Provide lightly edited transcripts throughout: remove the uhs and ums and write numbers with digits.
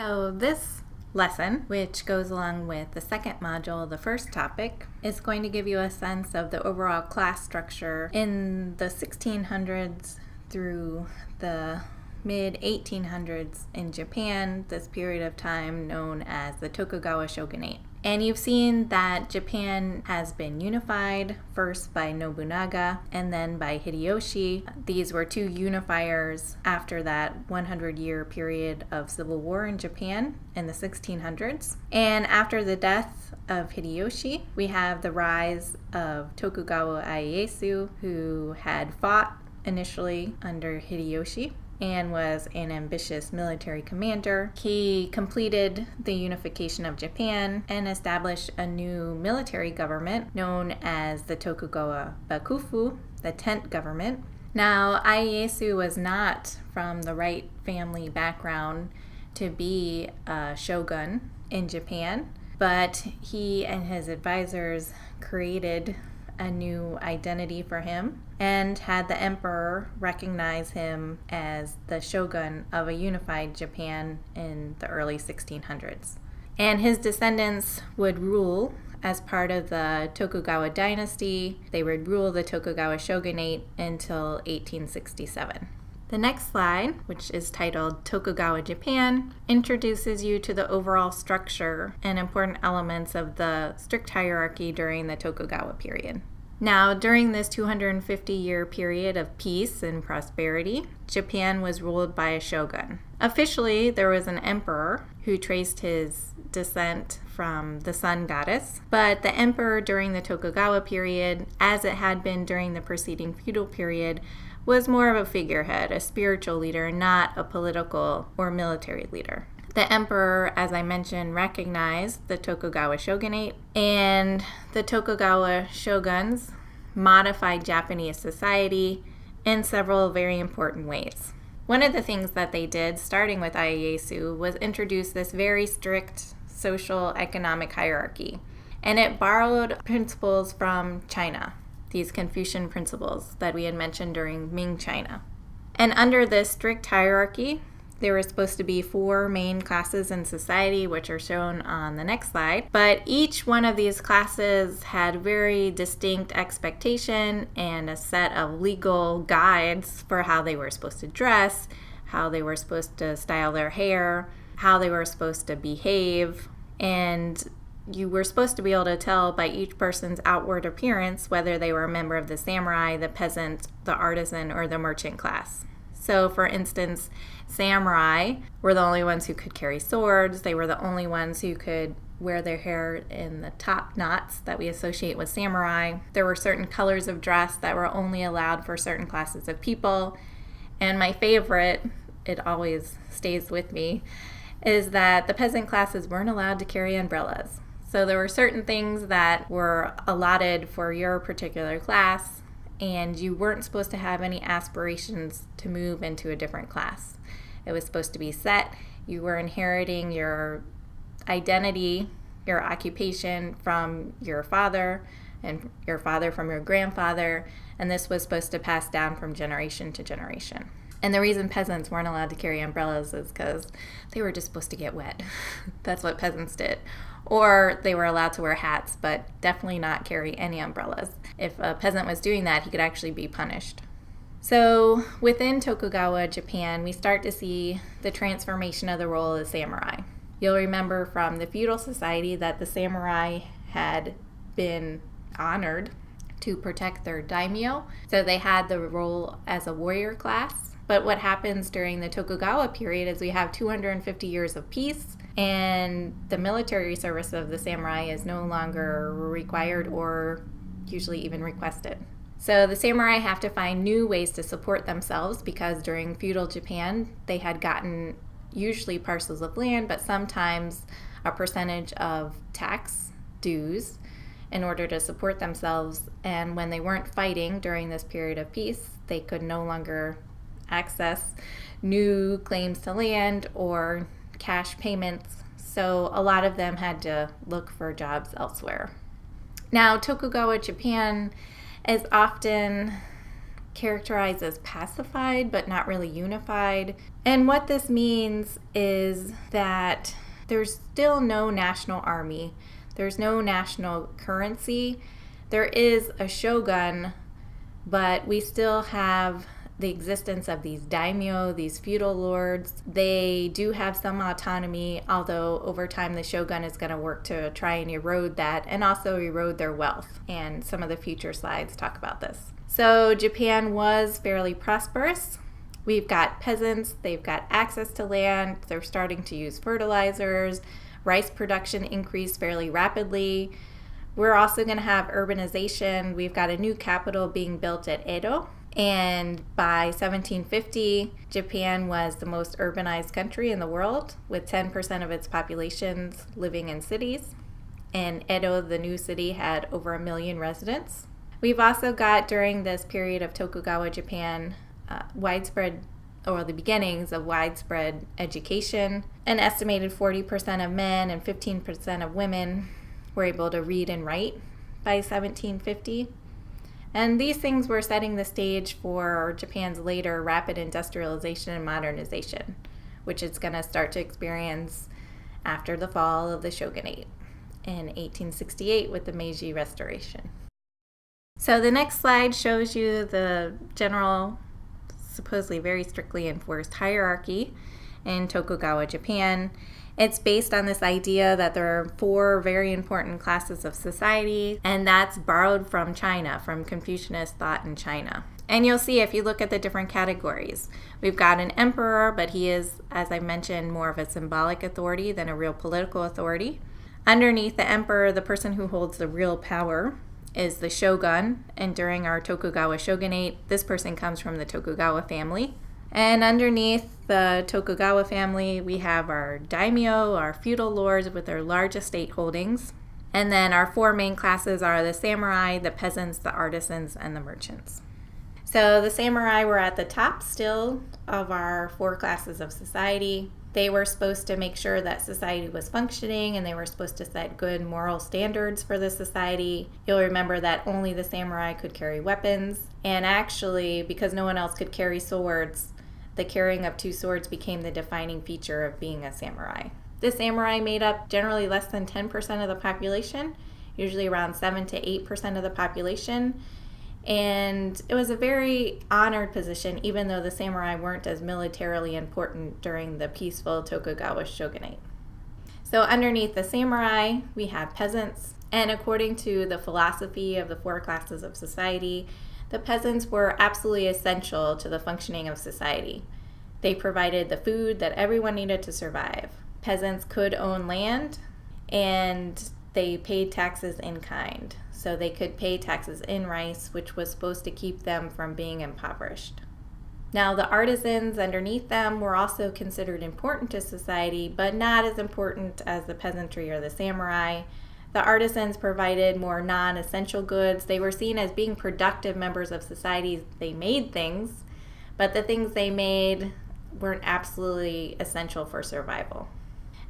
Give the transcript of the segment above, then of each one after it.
So this lesson, which goes along with the second module, the first topic, is going to give you a sense of the overall class structure in the 1600s through the mid-1800s in Japan, this period of time known as the Tokugawa shogunate. And you've seen that Japan has been unified, first by Nobunaga and then by Hideyoshi. These were two unifiers after that 100-year period of civil war in Japan in the 1600s. And after the death of Hideyoshi, we have the rise of Tokugawa Ieyasu, who had fought initially under Hideyoshi and was an ambitious military commander. He completed the unification of Japan and established a new military government known as the Tokugawa Bakufu, the tent government. Now, Ieyasu was not from the right family background to be a shogun in Japan, but he and his advisors created a new identity for him and had the emperor recognize him as the shogun of a unified Japan in the early 1600s. And his descendants would rule as part of the Tokugawa dynasty. They would rule the Tokugawa shogunate until 1867. The next slide, which is titled Tokugawa Japan, introduces you to the overall structure and important elements of the strict hierarchy during the Tokugawa period. Now, during this 250-year period of peace and prosperity, Japan was ruled by a shogun. Officially, there was an emperor who traced his descent from the sun goddess, but the emperor during the Tokugawa period, as it had been during the preceding feudal period, was more of a figurehead, a spiritual leader, not a political or military leader. The emperor, as I mentioned, recognized the Tokugawa shogunate, and the Tokugawa shoguns modified Japanese society in several very important ways. One of the things that they did, starting with Ieyasu, was introduce this very strict social economic hierarchy, and it borrowed principles from China, these Confucian principles that we had mentioned during Ming China. And under this strict hierarchy, there were supposed to be four main classes in society, which are shown on the next slide. But each one of these classes had very distinct expectation and a set of legal guides for how they were supposed to dress, how they were supposed to style their hair, how they were supposed to behave. And you were supposed to be able to tell by each person's outward appearance whether they were a member of the samurai, the peasant, the artisan, or the merchant class. So, for instance, samurai were the only ones who could carry swords. They were the only ones who could wear their hair in the top knots that we associate with samurai. There were certain colors of dress that were only allowed for certain classes of people. And my favorite, it always stays with me, is that the peasant classes weren't allowed to carry umbrellas. So there were certain things that were allotted for your particular class, and you weren't supposed to have any aspirations to move into a different class. It was supposed to be set. You were inheriting your identity, your occupation from your father, and your father from your grandfather, and this was supposed to pass down from generation to generation. And the reason peasants weren't allowed to carry umbrellas is because they were just supposed to get wet. That's what peasants did. Or they were allowed to wear hats, but definitely not carry any umbrellas. If a peasant was doing that, he could actually be punished. So within Tokugawa Japan, we start to see the transformation of the role of the samurai. You'll remember from the feudal society that the samurai had been honored to protect their daimyo. So they had the role as a warrior class. But what happens during the Tokugawa period is we have 250 years of peace, and the military service of the samurai is no longer required or usually even requested. So the samurai have to find new ways to support themselves because during feudal Japan, they had gotten usually parcels of land, but sometimes a percentage of tax dues in order to support themselves. And when they weren't fighting during this period of peace, they could no longer access new claims to land or cash payments. So a lot of them had to look for jobs elsewhere. Now, Tokugawa Japan is often characterized as pacified but not really unified. And what this means is that there's still no national army, there's no national currency. There is a shogun, but we still have the existence of these daimyo, these feudal lords. They do have some autonomy, although over time the shogun is going to work to try and erode that and also erode their wealth. And some of the future slides talk about this. So Japan was fairly prosperous. We've got peasants, they've got access to land, they're starting to use fertilizers, rice production increased fairly rapidly. We're also going to have urbanization. We've got a new capital being built at Edo. And by 1750, Japan was the most urbanized country in the world, with 10% of its populations living in cities. And Edo, the new city, had over 1 million residents. We've also got, during this period of Tokugawa Japan, the beginnings of widespread education. An estimated 40% of men and 15% of women were able to read and write by 1750. And these things were setting the stage for Japan's later rapid industrialization and modernization, which it's going to start to experience after the fall of the shogunate in 1868 with the Meiji Restoration. So the next slide shows you the general, supposedly very strictly enforced hierarchy in Tokugawa Japan. It's based on this idea that there are 4 very important classes of society, and that's borrowed from China, from Confucianist thought in China. And you'll see if you look at the different categories. We've got an emperor, but he is, as I mentioned, more of a symbolic authority than a real political authority. Underneath the emperor, the person who holds the real power is the shogun, and during our Tokugawa shogunate, this person comes from the Tokugawa family. And underneath the Tokugawa family, we have our daimyo, our feudal lords with their large estate holdings. And then our 4 main classes are the samurai, the peasants, the artisans, and the merchants. So the samurai were at the top still of our 4 classes of society. They were supposed to make sure that society was functioning, and they were supposed to set good moral standards for the society. You'll remember that only the samurai could carry weapons. And actually, because no one else could carry swords, the carrying of 2 swords became the defining feature of being a samurai. The samurai made up generally less than 10% of the population, usually around 7 to 8% of the population. And it was a very honored position, even though the samurai weren't as militarily important during the peaceful Tokugawa shogunate. So underneath the samurai, we have peasants. And according to the philosophy of the 4 classes of society, the peasants were absolutely essential to the functioning of society. They provided the food that everyone needed to survive. Peasants could own land, and they paid taxes in kind. So they could pay taxes in rice, which was supposed to keep them from being impoverished. Now, the artisans underneath them were also considered important to society, but not as important as the peasantry or the samurai. The artisans provided more non-essential goods. They were seen as being productive members of society. They made things, but the things they made weren't absolutely essential for survival.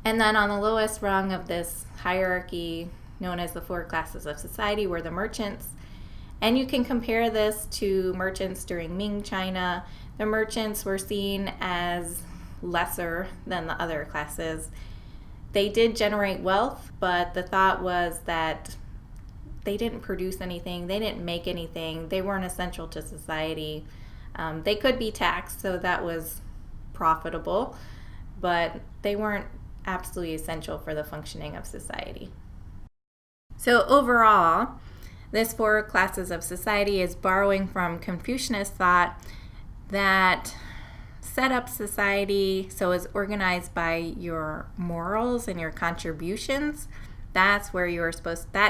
And then on the lowest rung of this hierarchy, known as the 4 classes of society, were the merchants. And you can compare this to merchants during Ming China. The merchants were seen as lesser than the other classes. They did generate wealth, but the thought was that they didn't produce anything, they didn't make anything, they weren't essential to society. They could be taxed, so that was profitable, but they weren't absolutely essential for the functioning of society. So overall, this 4 classes of society is borrowing from Confucianist thought that set up society so it's organized by your morals and your contributions. That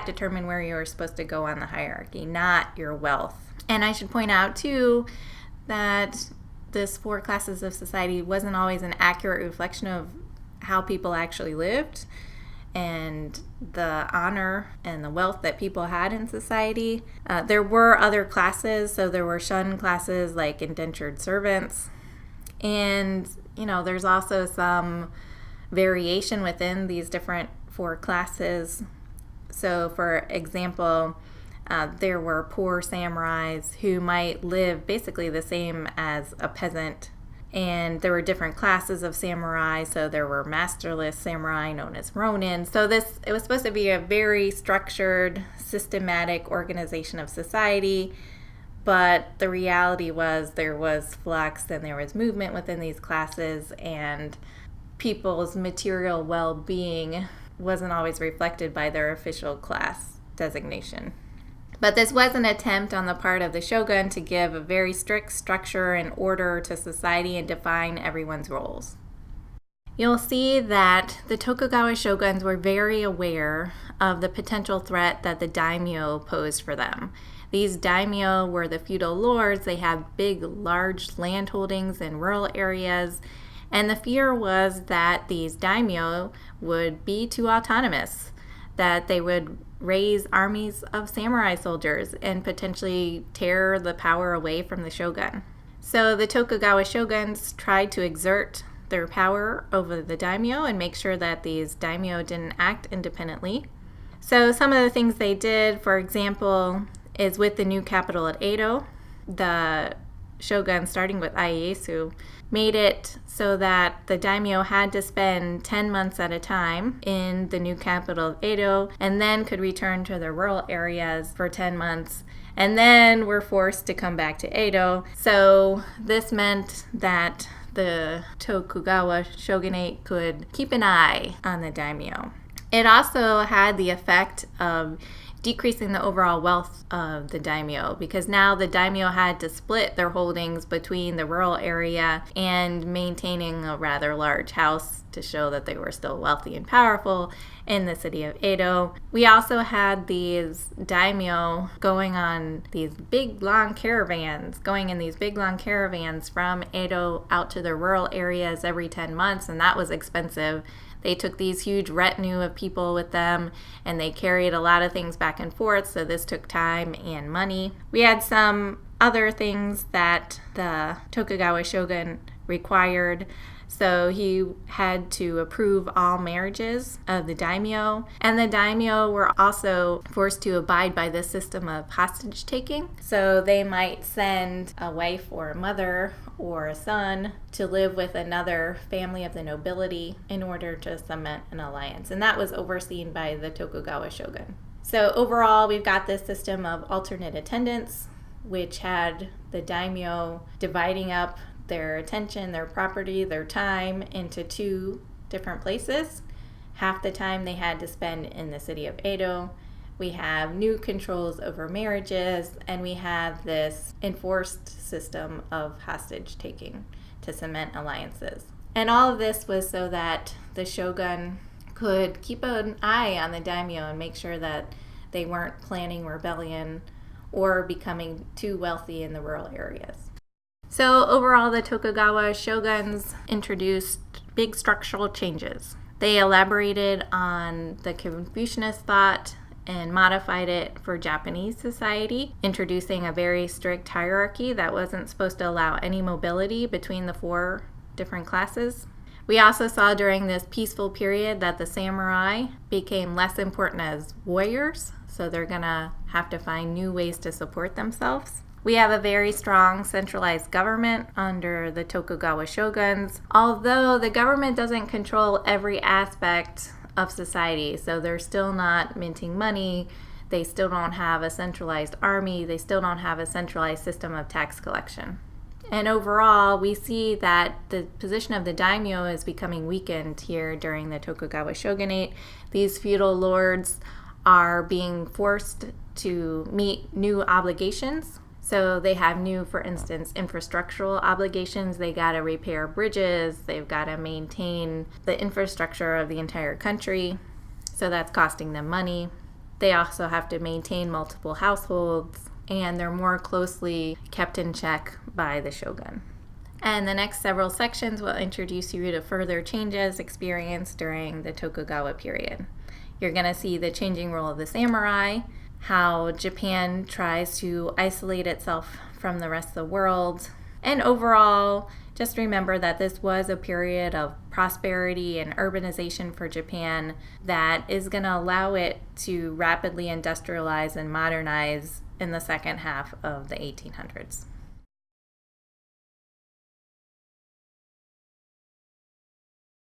determine where you are supposed to go on the hierarchy, not your wealth. And I should point out too that this 4 classes of society wasn't always an accurate reflection of how people actually lived and the honor and the wealth that people had in society. There were other classes, so there were shunned classes like indentured servants. And, there's also some variation within these different 4 classes. So, for example, There were poor samurais who might live basically the same as a peasant. And there were different classes of samurai. So there were masterless samurai known as ronin. So it was supposed to be a very structured, systematic organization of society. But the reality was there was flux and there was movement within these classes, and people's material well-being wasn't always reflected by their official class designation. But this was an attempt on the part of the shogun to give a very strict structure and order to society and define everyone's roles. You'll see that the Tokugawa shoguns were very aware of the potential threat that the daimyo posed for them. These daimyo were the feudal lords. They had big, large landholdings in rural areas, and the fear was that these daimyo would be too autonomous, that they would raise armies of samurai soldiers and potentially tear the power away from the shogun. So the Tokugawa shoguns tried to exert their power over the daimyo and make sure that these daimyo didn't act independently. So some of the things they did, for example, is with the new capital at Edo, the shogun, starting with Ieyasu, made it so that the daimyo had to spend 10 months at a time in the new capital of Edo, and then could return to their rural areas for 10 months, and then were forced to come back to Edo. So this meant that the Tokugawa shogunate could keep an eye on the daimyo. It also had the effect of decreasing the overall wealth of the daimyo, because now the daimyo had to split their holdings between the rural area and maintaining a rather large house to show that they were still wealthy and powerful in the city of Edo. We also had these daimyo going in these big long caravans from Edo out to the rural areas every 10 months, and that was expensive. They took these huge retinue of people with them, and they carried a lot of things back and forth, so this took time and money. We had some other things that the Tokugawa shogun required. So he had to approve all marriages of the daimyo, and the daimyo were also forced to abide by the system of hostage taking. So they might send a wife or a mother or a son to live with another family of the nobility in order to cement an alliance, and that was overseen by the Tokugawa shogun. So overall, we've got this system of alternate attendants, which had the daimyo dividing up their attention, their property, their time into two different places. Half the time they had to spend in the city of Edo. We have new controls over marriages, and we have this enforced system of hostage taking to cement alliances. And all of this was so that the shogun could keep an eye on the daimyo and make sure that they weren't planning rebellion or becoming too wealthy in the rural areas. So overall, the Tokugawa shoguns introduced big structural changes. They elaborated on the Confucianist thought and modified it for Japanese society, introducing a very strict hierarchy that wasn't supposed to allow any mobility between the four different classes. We also saw during this peaceful period that the samurai became less important as warriors, so they're going to have to find new ways to support themselves. We have a very strong centralized government under the Tokugawa shoguns, although the government doesn't control every aspect of society, so they're still not minting money, they still don't have a centralized army, they still don't have a centralized system of tax collection. And overall, we see that the position of the daimyo is becoming weakened here during the Tokugawa shogunate. These feudal lords are being forced to meet new obligations. So they have new, for instance, infrastructural obligations. They got to repair bridges. They've got to maintain the infrastructure of the entire country. So that's costing them money. They also have to maintain multiple households, and they're more closely kept in check by the shogun. And the next several sections will introduce you to further changes experienced during the Tokugawa period. You're going to see the changing role of the samurai, how Japan tries to isolate itself from the rest of the world, And overall, just remember that this was a period of prosperity and urbanization for Japan that is going to allow it to rapidly industrialize and modernize in the second half of the 1800s.